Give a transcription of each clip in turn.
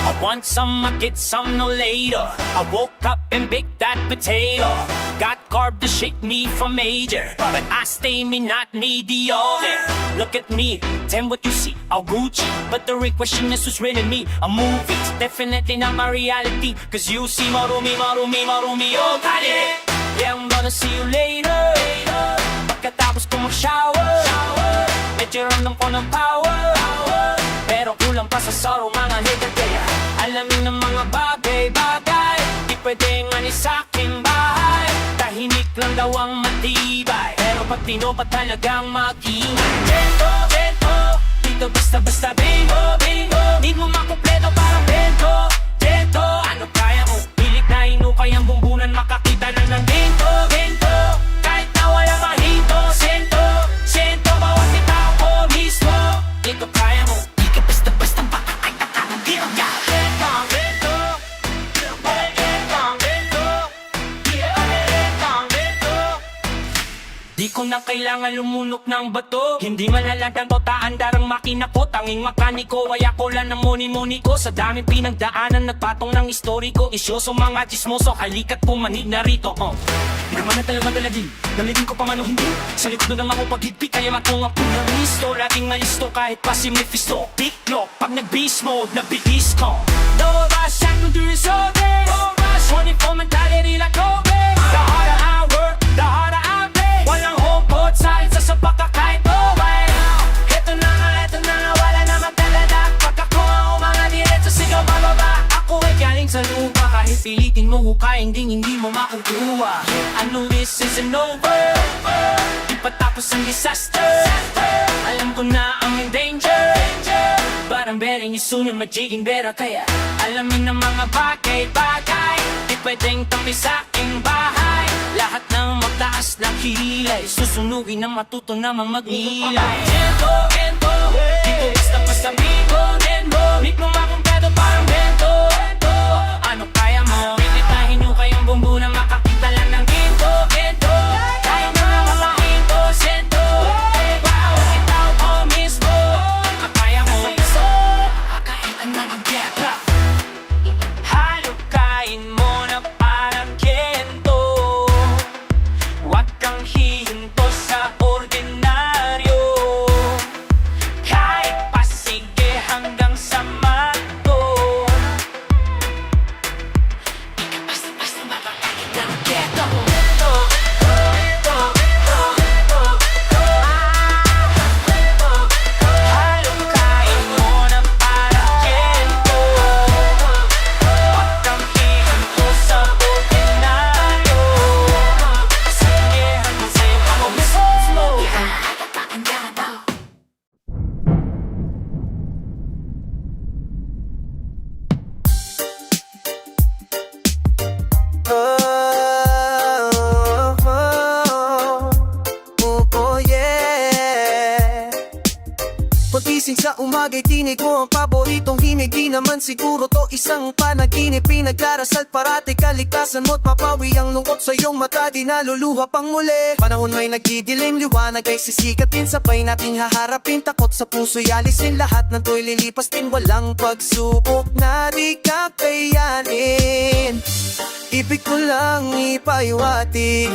I want some, I get some, no later. I woke up and baked that potato. Got carb to shake me from major, but I stay me, not mediocre. Look at me, tell what you see, all Gucci. But the real question is who's really me? A movie, it's definitely not my reality. Cause you see marumi, oh kali. Yeah, I'm gonna see you later. Pagkatapos ko mag-shower, medyo ramdam ko ng power, pero kulang pa sa sorrow mga hater. Kaya alamin ng mga bagay-bagay, di pwedeng anis sa aking bahay. Tahimik lang daw ang matibay, pero pag tinopa talagang mag-ingay. Bento, bento, dito basta-basta bingo, bingo. Di mo makumpleto parang bento, bento. Ano kaya mo? Pilit na inukay ang bumbunan, makakita na ng bento, bento. Kahit na wala mahito, sento, sento. Bawat itao ko mismo, dito kaya mo. Di ka basta-basta makakita ka ng bento, bento, bento. Di ko na kailangan lumunok ng bato. Hindi malaladang totaan, darang makina ko. Tanging makaniko, ay ako lang ng muni-muni ko. Sa daming pinagdaanan, nagpatong ng istoriko. Isyoso mga chismoso, halika't pumanig na rito. Di naman na talaga dalagin, nalagin ko pa man o hindi. Sa likod na lang ako paghigpit, kaya matungap ko na listo. Laging nalisto kahit pa si Mephisto. Biglo, pag nag-beast mode, nabigis ko. No rush, I can do this all day. No rush, 24 mentality like Kobe. The harder I work, the harder I play. Walang home court, sa'kin sa sabaka kahit away. Ito na nga, wala naman talaga. Pagkakuha ko mga diretso, sigaw mababa. Ako ay galing sa lupa, kahit pilitin mo hukayin, hindi mo makukuha. I know this isn't over, di pa tapos ang disaster. Alam ko na I'm in danger, but I'm betting you soon you're magiging better. Kaya alamin ng mga bagay-bagay, di pwedeng tabi sa aking bahay. Lahat ng magtaas na kilay, susunugin na matuto namang mag-ilay. Bento, bento, di ko basta-basta bingo, bento. Di mo makumpleto parang bento, bento. Ano kaya mo? Pinitahin nyo kayong bumbunan, makakita lang ng bento, bento. Kaya mo na mga hinto, sento. Bawat itaw ko mismo, kaya mo. Kakaitan na ng biyata, halukain mo na parang kento. Huwag kang hihinto sa ordinaryo, kahit pasige hanggang sa mato. Di ka basta-basta makakakita ng keto. Halukain mo na parang kento. Huwag kang hihinto sa ordinaryo, sige hanggang sa ako mismo. Yeah. Pagising sa umaga'y tinig mo ang paboritong himig. Di naman siguro to isang panaginip. Pinagdarasal parati kalikasan mo't mapawi ang lungkot sa iyong mata. Di naluluha pang muli. Panahon may nagdidilim, liwanag ay sisikatin. Sabay nating haharapin, takot sa puso'y alisin. Lahat ng to'y lilipas din, walang pagsubok na di kakayanin. Ibig ko lang ipaiwatig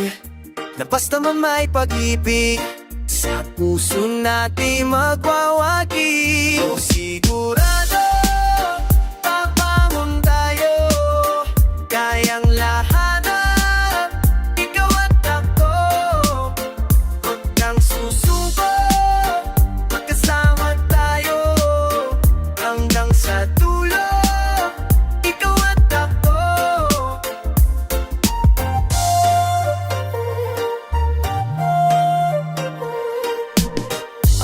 na basta mamay pag-ibig sa puso natin magwawagi. O sigurado, papangon tayo, kayang lahanap, ikaw at ako. Huwag kang susuko, magkasama tayo, hanggang sa dulo, ikaw at ako.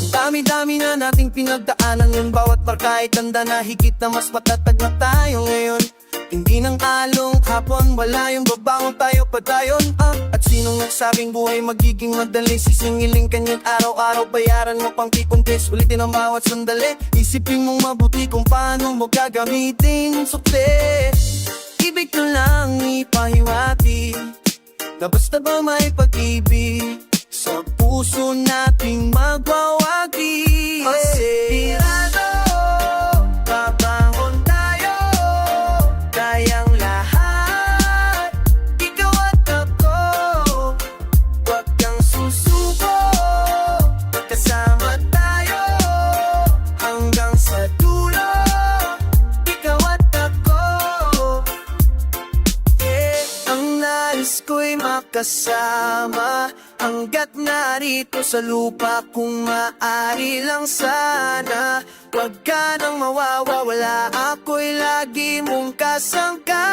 Dami-dami na nating pinagdaanan, yung bawat barka ay tanda na higit na mas matatag na tayo ngayon. Hindi nang along hapon, wala yung babangon tayo padayon. At sinong nagsabing buhay magiging madali? Sisingiling kanyan araw-araw, bayaran mo pang kipuntis. Ulitin ang bawat sandali, isipin mong mabuti kung paano mo gagamitin sukli. Ibig ko lang ipahiwati na basta ba may pag-ibig sa puso nating magwawagi. Sigurado, babangon tayo, magkasama hanggat narito sa lupa. Kung maaari lang sana, wag ka nang mawawala, ako'y lagi mong kasangka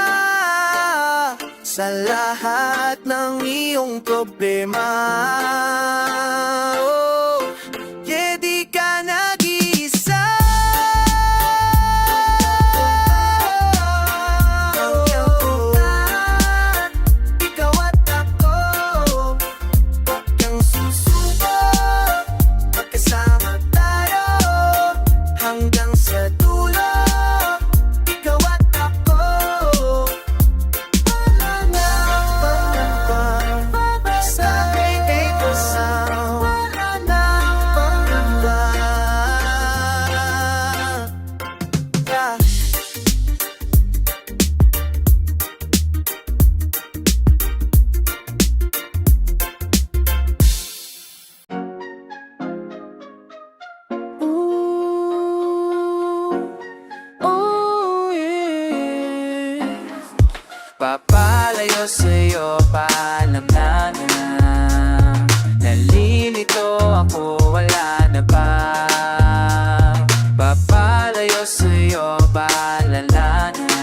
sa lahat ng iyong problema. Oh, yeah, di ka nag-iisa. Ikaw at ako, wag kang susuko, magkasama tayo hanggang sa dulo. Ikaw at ako, wala na pangamba sa aking kasama. Wala na pangamba. Yeah. Oh, yeah. Papalayo sa'yo, paalam na nalilito ako, wala na ba? Papalayo sa'yo, paalala na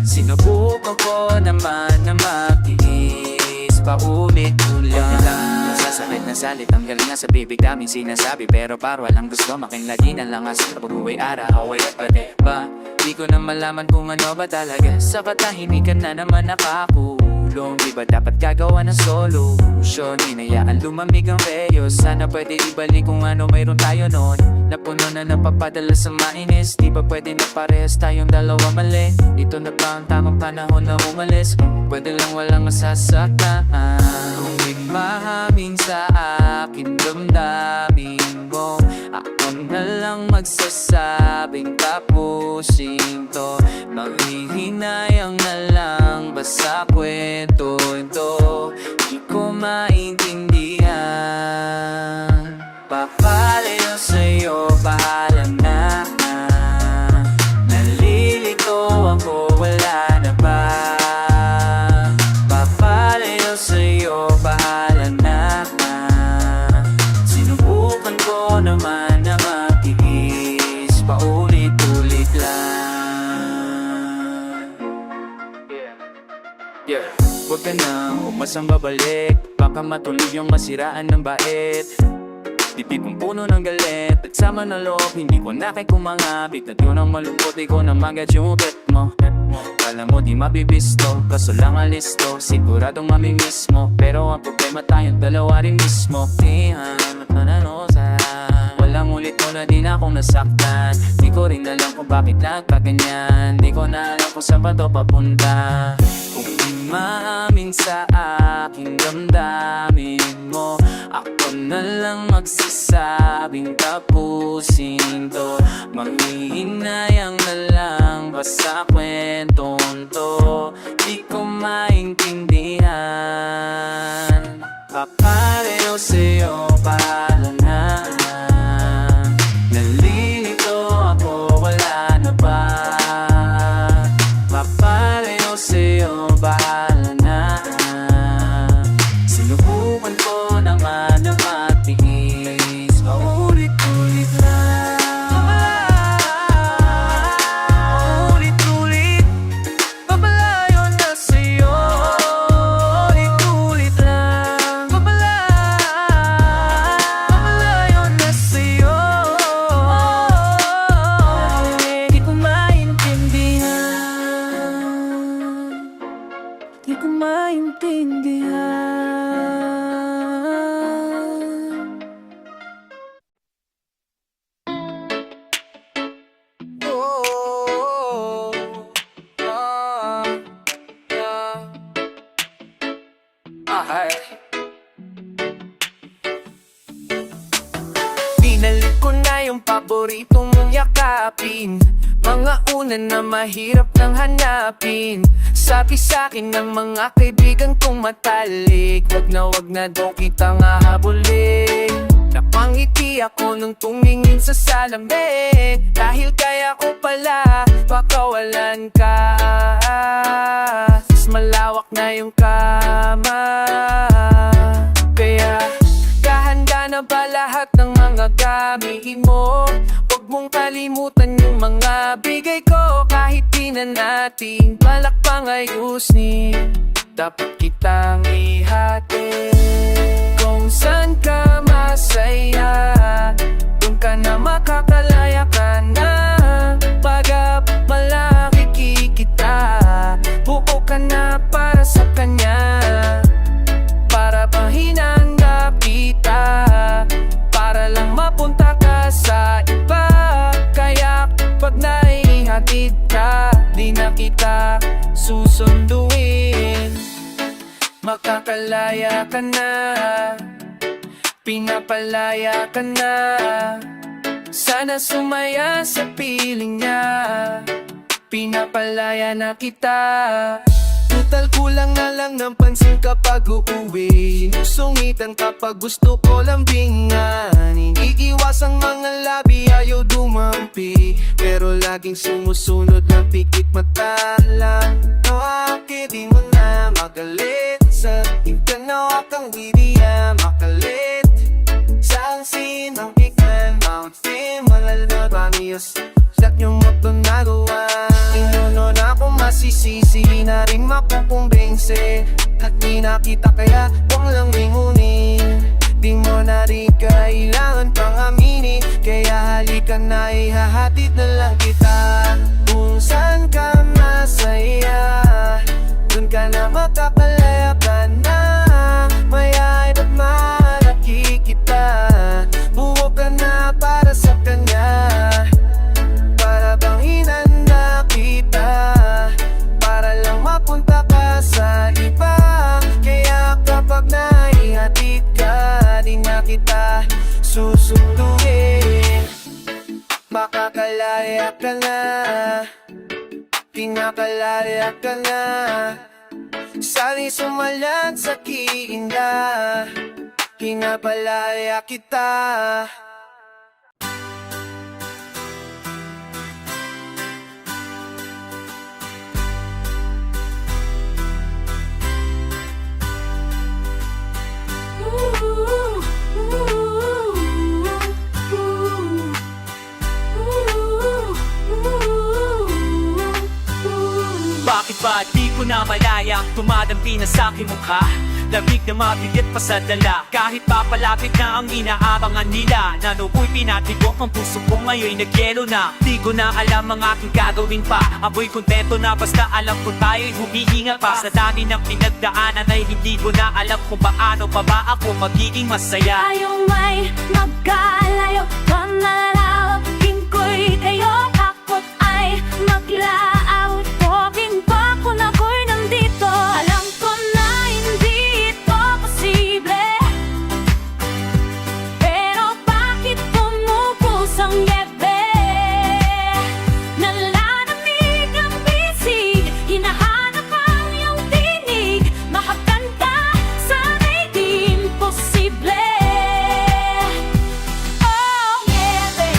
sinubukan ko naman na matiis paulit-ulit lang. Sasakit na salit, ang galing nga sa bibig daming sinasabi, pero parwa lang gusto makinlagi na lang as sa pag-uwi araw-away at pati ba? Di ko na malaman kung ano ba talaga sa katahimikan na naman nakakulong. Di ba dapat gagawa ng solution? Hinayaan lumamig ang reyo, sana pwede ibalik kung ano mayroon tayo noon. Napuno na napapadala sa mainis, di ba pwede na parehas tayong dalawa mali? Ito na ba ang tamang panahon na umalis? Pwede lang walang masasaktan. Kung di mahamin sa akin damdamin mo, ako na lang magsasabing tapusin to. Maghihinayang na lang ba sa kwento ito? Di ko maintindihan. Papalayo sa'yo, paalam na nalilito ako, wala na ba? Papalayo sa'yo, paalam na sinubukan ko naman na matiis paulit-ulit lang. Yeah. Huwag ka nang umasang babalik, baka matuloy yung masiraan ng bait. Dibdib kong puno ng galit at sama na loob, hindi ko na kay kumangapit. At yun ang malungkot, di ko na magat yung bet mo. Kala mo di mabibisto, kaso lang alisto, siguradong mamimiss mo. Pero ang problema tayong dalawa rin mismo. Tihan at mananosa, walang ulit mo na di na akong nasaktan. Di ko rin alam kung bakit nagkaganyan, di ko na alam kung saan pa to papunta. Kung di maamin sa aking damdamin mo, ako na lang magsasabing tapusin to. Manghihinayang na lang ba sa kwentong to? Di ko maintindihan. Papalayo sa'yo, paalam na nalilito ako, wala na ba? Papalayo sa'yo, paalam na sinubukan ko naman na matiis paulit-ulit lang. Ulit-ulit, papalayo na sa'yo. Ulit-ulit lang, papalayo na sa'yo. Di ko maintindihan, di ko maintindihan. Oh, ay. Binalik ko na yung paboritong mong yakapin, mga una na mahirap nang hanapin. Sabi sa'kin ng mga kaibigan kong matalik, wag na daw kitang hahabulin. Napangiti ako nung tumingin sa salamin, dahil kaya ko pala pakawalan ka. Mas malawak na yung kama pagkamihin mo. Huwag mong kalimutan yung mga bigay ko. Kahit di na natin balak pang ayusin, dapat kitang ihati. Kung saan ka masaya, doon ka na makakalaya ka na. Pagap malaki kikita, buo ka na para sa kanya. Para bang hinanggap kita, para lang mapunta ka sa iba. Kaya pag naihatid ka, di na kita susunduin. Makakalaya ka na, pinapalaya ka na. Sana sumaya sa piling niya, pinapalaya na kita. Tutal kulang na lang ng pansin kapag uuwi. Sungitan kapag gusto ko lambingan. Hindi iwas ang mga labi, ayaw dumampi. Pero laging sumusunod na pikit mata lang. No, akit di mo na magalit. Sa ikanawa kang hindi na makalit. Sa sinang ikan, Mount Fame, malalot pangiyos. Sak yung moto nagawa. Inuno na akong masisisi, na rin makukumbinse. At di nakita kaya huwag lang lingunin. Di mo na rin kailangan pang aminin. Kaya halika na, ihahatid na lang kita. Kung saan ka masaya, dun ka na makakalaya ka na. Mayay at malaki kita, buo ka na para sa kanya. Para bang hinanda kita, para lang mapunta ka sa iba. Kaya kapag naihatid ka, di na kita susunduin. Makakalaya ka na, pinakalaya ka na. Sana'y sumalat sa kiinda, pinapalaya kita. Bakit ba di ko na malaya tumadampi na sa aking mukha? Lamig na mabigat pa sa dala. Kahit pa palapit na ang inaabangan nila, na nooy pinatibok ang puso ko ngayon nagyelo na. Di ko na alam ang aking gagawin pa. Ako'y kontento na basta alam ko tayo'y humihinga pa. Sa dami ng pinagdaanan ay hindi ko na alam kung paano pa ba ako magiging masaya. Tayong may magkalayo, panalawin ko'y kayo. Ako't ay maglaaw, tawagin pa kung ako'y nandito. Alam ko na hindi ito posible, pero bakit pumupos ang yebe? Nalalamig ang bisig, hinahanap ang iyong tinig. Mahapkan ka, sana'y di imposible. Oh, yebe,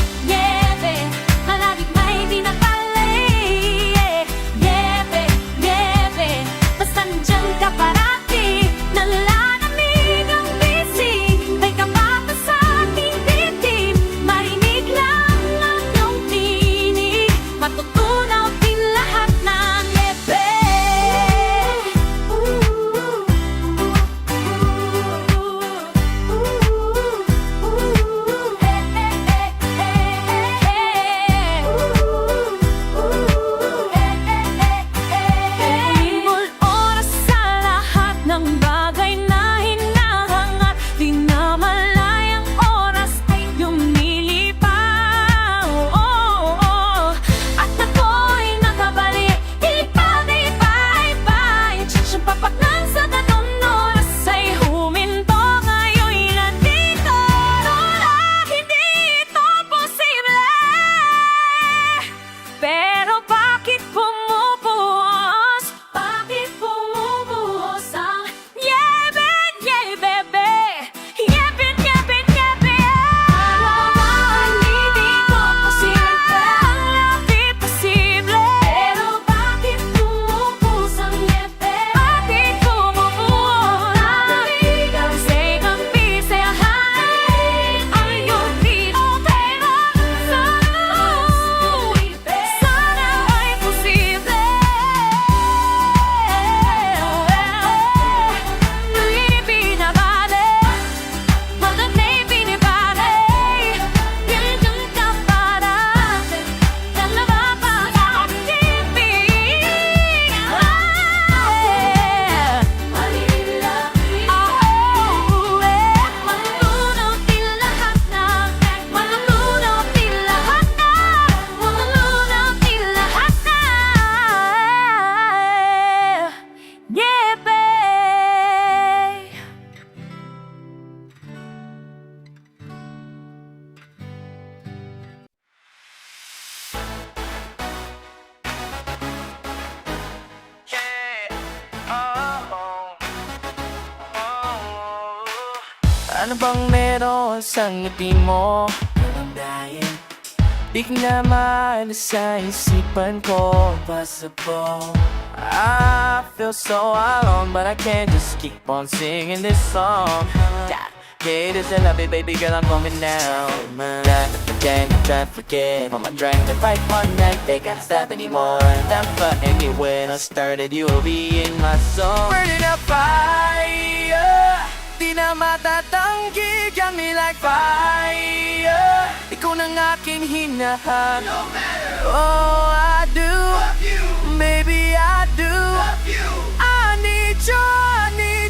Ano bang meron sa ngiti mo? Parang dahil di ka na maalis sa isipan ko. Possible I feel so alone, but I can't just keep on singing this song. Yeah, this is love it, baby girl, I'm coming now. That again, try to forget. Mama drank the right one night, they can't stop anymore. That fighting me when I started, you'll be in my song. Burning up fire, di na matatanggi, got me like fire. Ikaw ng aking hinahanap. No matter oh, I do, baby I do. I need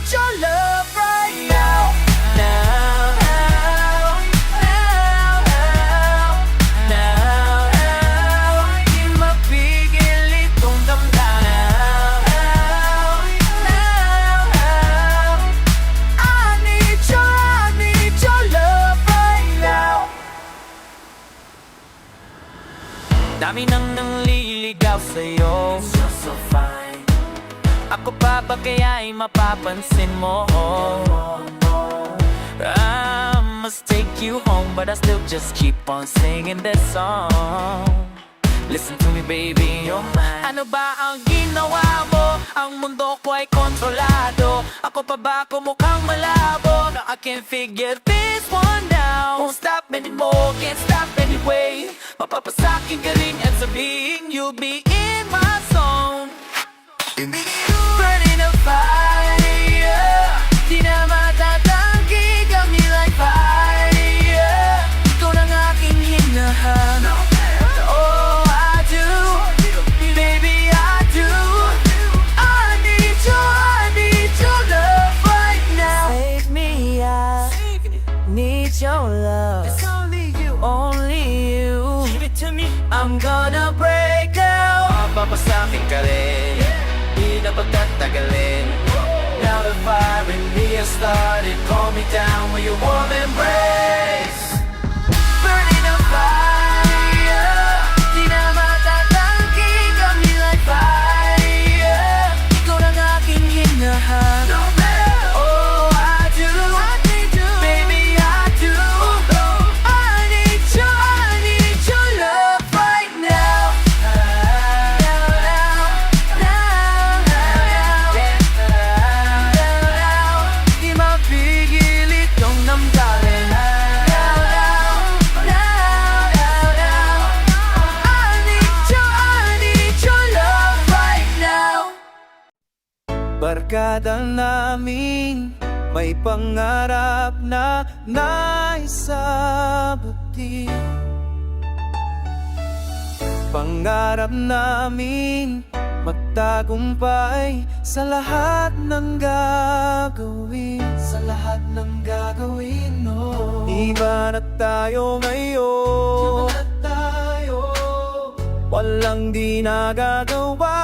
your love right now. Now, now, now, now, now. Di mapigil itong damdamin. Now, now, I need your love right now. Dami nang nangliligaw sa'yo. So fine. Ako pa ba kaya'y mapapansin mo? I must take you home, but I still just keep on singing this song. Listen to me baby, you're mine. Ano ba ang ginawa mo? Ang mundo ko ay kontrolado. Ako pa ba kumukhang malabo? No, I can't figure this one out. Won't stop anymore, can't stop anyway. Mapapasakin ka rin at sabihin you'll be in my zone. Burning a fire, di na matatanggi, got me like fire. Ikaw ng aking hinahanap. Oh, I do, baby I do. I need your love right now. Save me, I need your love. It's only you, only you. Give it to me. I'm gonna break out. Mapapasakin ka rin, di na pagtatagalin. Now the fire in me has started. Calm me down with your warm embrace. Burning a fire, di na matatanggi, got me like fire. Ikaw ng aking hinahanap. No matter oh, I do, baby I do. I need your love right now. Di mapigil itong damdamin. I need your love right now. Barkada namin may pangarap na naisabuti. Pangarap namin magtagumpay sa lahat ng gagawin. Sa lahat ng gagawin, no. Iba na tayo ngayon. Iba na tayo. Walang di nagagawa.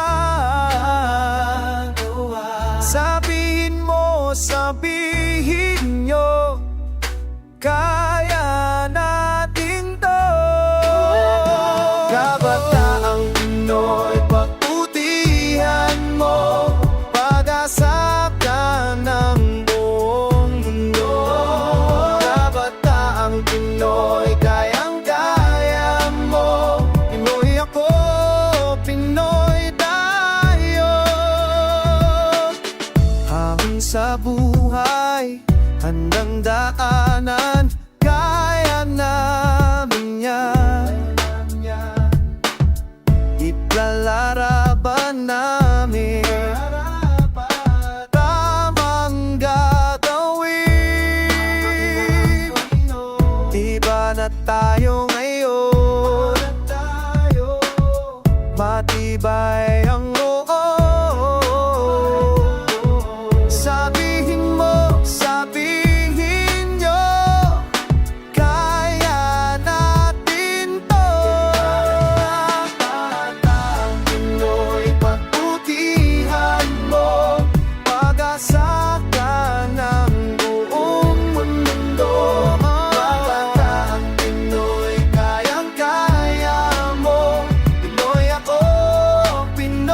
Sabihin mo, sabihin nyo, kaya natin to. Kabataang Pinoy, pagbutihan mo, pag-asa ka ng buong mundo. Kabataang Pinoy, kayang-kaya mo. Pinoy ako, Pinoy tayo. Hamon sa buhay, handang daanan, kaya namin yan. Ilalaraban namin tamang gagawin. Iba na tayo ngayon, matibay ang loob. Sabihin mo, sabihin nyo, kaya natin to. Batang Pinoy, pagbutihan mo, pag-asa ka ng buong mundo. Batang Pinoy, kayang-kaya mo. Pinoy ako, Pinoy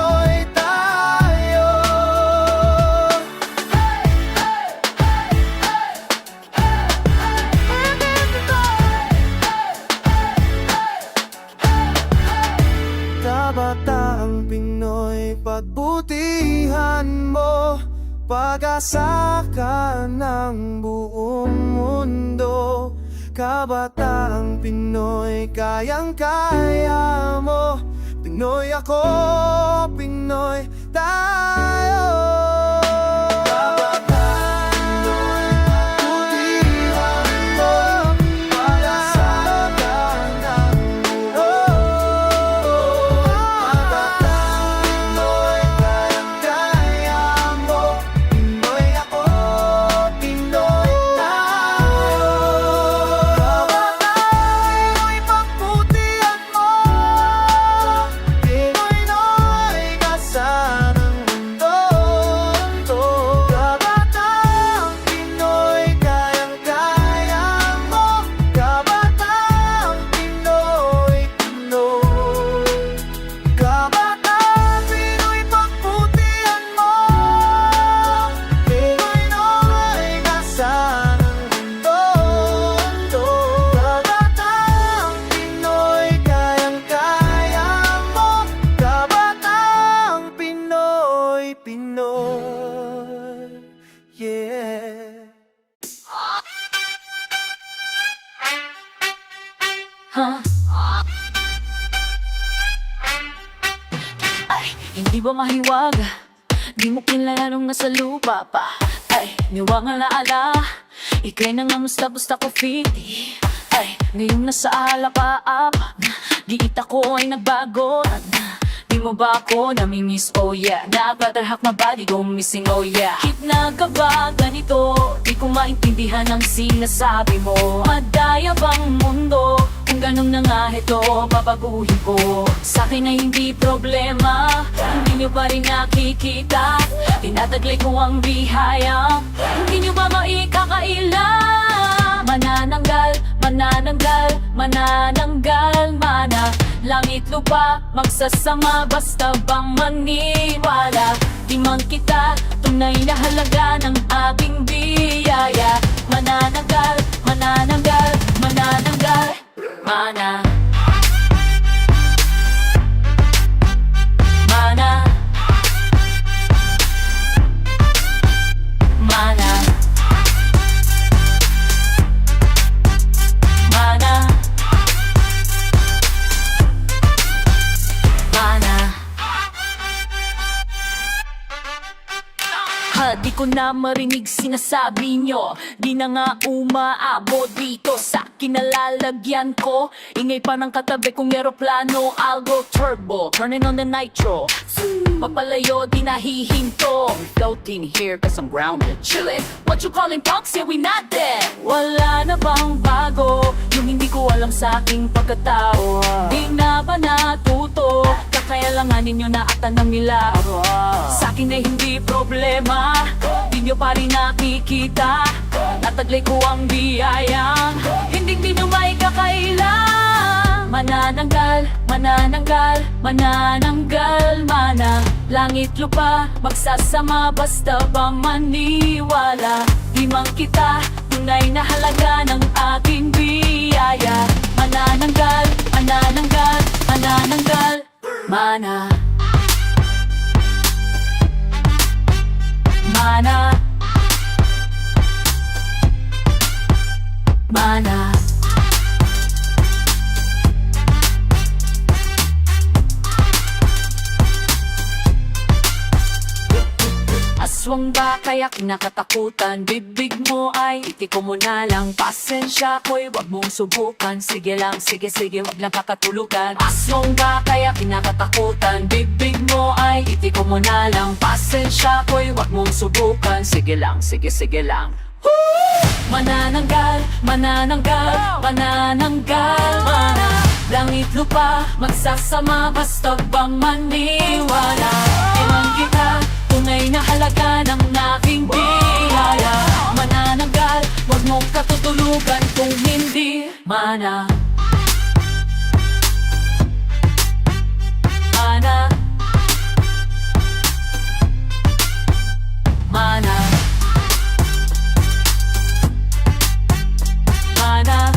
Kabataang Pinoy, pagbutihan mo, pag-asa ka ng buong mundo. Kabataang Pinoy, kayang-kaya mo. Pinoy ako, Pinoy tayo. Kabataang Pinoy, pagbutihan mo, pag-asa ka ng buong mundo. Kabataang Pinoy, kayang-kaya mo. Pinoy ako, Pinoy tayo. Kabataang Pinoy, pagbutihan mo. Pinoy kasa ng mundo. Kabataang Pinoy, kayang-kaya mo. Kabataang Pinoy, Pinoy. Kabataang Pinoy, pagbutihan mo. Pinoy kasa ng mundo. Kabataang Pinoy, kayang-kaya mo. Kabataang Pinoy, Pinoy. Yeah. Ha? Ay, hindi ba mahiwaga? Di mo kilala nung nasa lupa pa. Ay, niwang alaala. Ika'y nangamusta-busta ko 50. Ay, ngayong nasa alapaap. Giita ko ay nagbago. Di mo ba ako namimiss, oh yeah. Nagpatarhak na body go missing, oh yeah. Hit na ka ba ganito? Di ko maintindihan ang sinasabi mo. Madaya bang mundo? Kung ganun na nga ito, babaguhin ko. Sa'kin ay hindi problema. Hindi nyo pa rin nakikita. Tinataglay ko ang bihaya. Hindi nyo ba maikakaila? Manananggal, manananggal, manananggal, mana. Langit lupa, magsasama, basta bang maniwala. Di man kita, tunay na halaga ng aking biyaya. Manananggal, manananggal, manananggal, mana. Mana. Mana. Mana. Mana. Ha, di ko na marinig sinasabi nyo. Di na nga umaabot dito sa kinalalagyan ko. Ingay pa ng katabi kong eroplano. I'll go turbo, turning on the nitro. Papalayo, di nahihinto. Floating here cause I'm grounded, chillin'. What you calling punks? Yeah, we not dead. Wala na bang bago? Yung hindi ko alam sa aking pagkatao. Di na ba natuto? Kakailanganin nyo na ata ng milagro. Sa akin ay hindi problema. Di nyo pa rin nakikita. Nataglay ko ang biyayang hindi nyo may kakailang. Manananggal, manananggal, manananggal, mana. Langit lupa, magsasama, basta bang maniwala. Di man kita, tunay na halaga ng aking biyaya. Manananggal, manananggal, manananggal, mana. Mana. Mana. Aswang ba kaya kinakatakutan? Bibig mo ay itiko mo na lang. Pasensya ko'y wag mong subukan. Sige lang, sige sige, wag lang kakatulugan. Aswang ba kaya kinakatakutan? Bibig mo ay itiko mo na lang. Pasensya ko'y wag mong subukan. Sige lang, sige sige lang. Manananggal, manananggal, manananggal, mana. Langit lupa, magsasama, basta bang maniwala. Iwan kita, tunay na halaga ng aking biyaya. Manananggal, wag mong katutulugan kung hindi mana. Mana. Mana. Mana.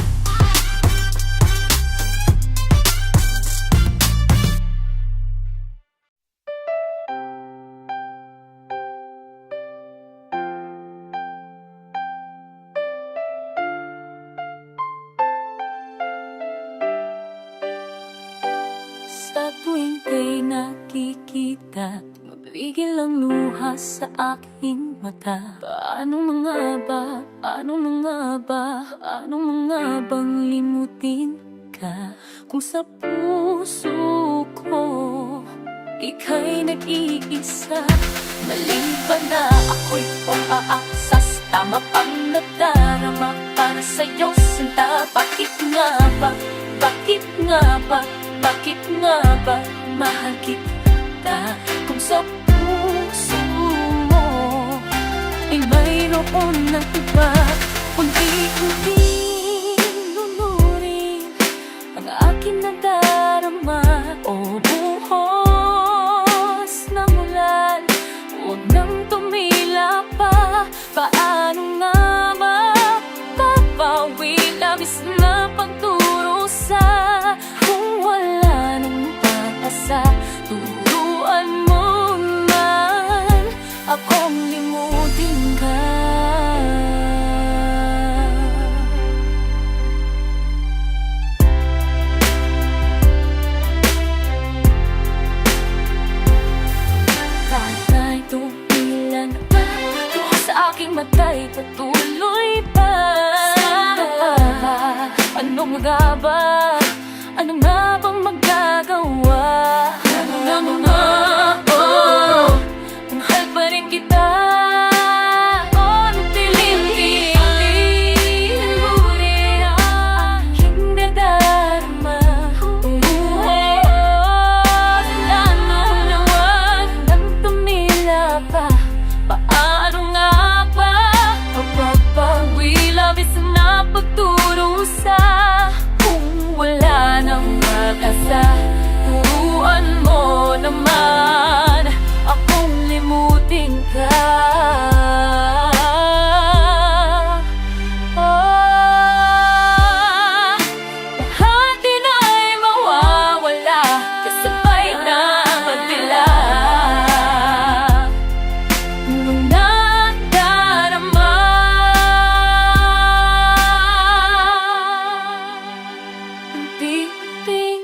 nakikita, mapigil ang luha sa aking mata. Paano na nga ba, paano na nga ba, paano na nga bang limutin ka? Kung sa puso ko ika'y nag-iisa, mali ba na ako'y pang-aaksas? Tama pang nadarama para sa'yo, sinta. Bakit nga ba, bakit nga ba, bakit nga ba mahal kita? Kung sa puso mo ay mayroon ng iba, unti-unti lulurin ang aking nadarama. O buhos ng ulan, huwag nang tumila pa. Paano nga mapapawi labis na pagturo sa kung wala nang pag-asa? Turuan mo man akong limutin ka. Kahit tumilan pa sa aking mata'y patuloy pa. Ano nga ba? Ano nga bang magagawa? Ano nga ba? Mahal pa rin kita. Oh, nagtilim-tilim ngunit aking nadarama. Buhos lang ng lawan nang tumila pa. Paano nga ba mapapawi labis na pagturo sa kung wala nang mag-asa? Turuan mo naman akong limutin ka. Lahat din ay mawawala, kasabay na magdila nung nadarama. Unti-unting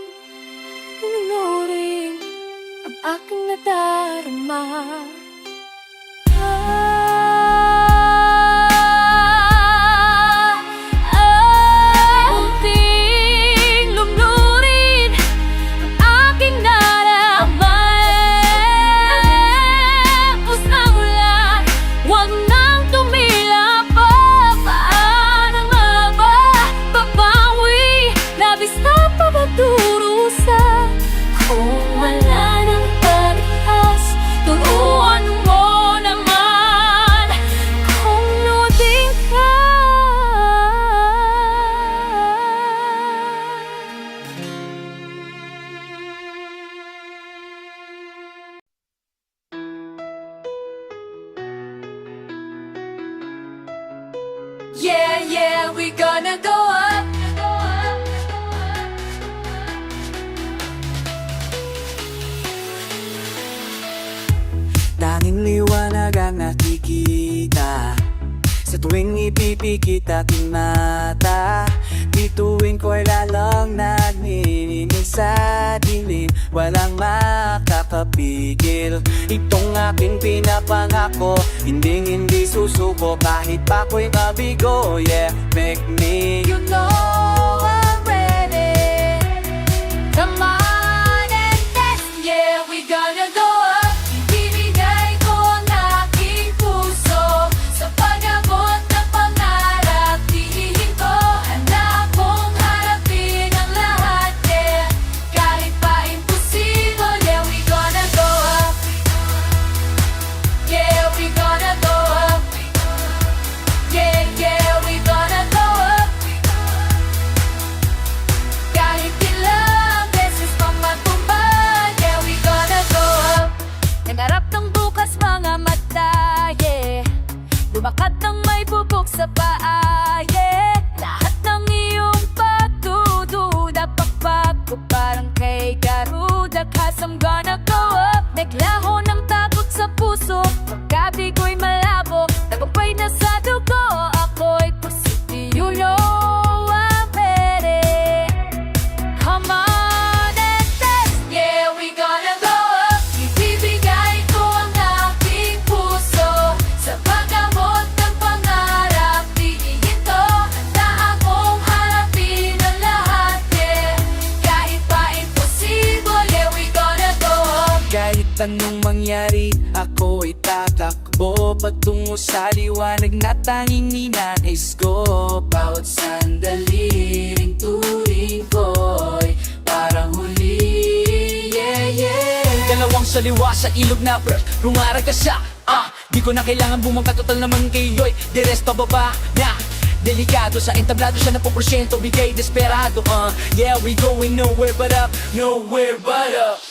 lunurin ang aking nadarama. Unting lunurin ang aking nadarama. Tapos na ulan, huwag nang tumila pa. Paano nga ba babawi labis na pagturo sa kung wala nang parehas? Turuan mo naman kung lutin ka. Yeah, yeah, we gonna go up. Tanging liwanag ang nakikita sa tuwing ipipikit aking mata. Bituin ko'y lalang naniningil sa dilim, walang makakapigil. Itong aking pinapangako, hindi susuko kahit pa ko'y mabigo. Yeah, make me, You know I'm ready. Come on and dance. Yeah, we gonna go up. Ibibigay ko ang aking puso sa pag-abot ng pangarap. Tihihin ko, handa kong harapin ang lahat. Yeah, kahit pa imposible. Yeah, we gonna go up. Yeah, we gonna go up. Yeah, yeah, we gonna go up. Kahit ilang beses pang matupad. Yeah, we gonna go up. Nangarap ng bukas mga mata, yeah. Lumakad ng may bubok sa paa, yeah. Lahat ng iyong pagdududa, pagbago parang kay Garuda. 'Cause I'm gonna go up. Naglaho ng takot sa puso, paggabi ko'y malabo, tagumpay na sa dugo. Ako'y positive, you know I'm ready. Come on and dance. Yeah, we gonna go Kahit anong mangyari, ako'y tatakbo patungo sa liwanag na tanging ninanais ko. Bawat sandali ring turing ko'y parang huli, yeah, yeah. Dalawang saliwa sa ilog na rumarag ka sa di ko na kailangan bumangka, total naman kayo'y deres pababa na delikado sa entablado siya na po porsyento bigay desperado. Yeah, we going nowhere but up, nowhere but up.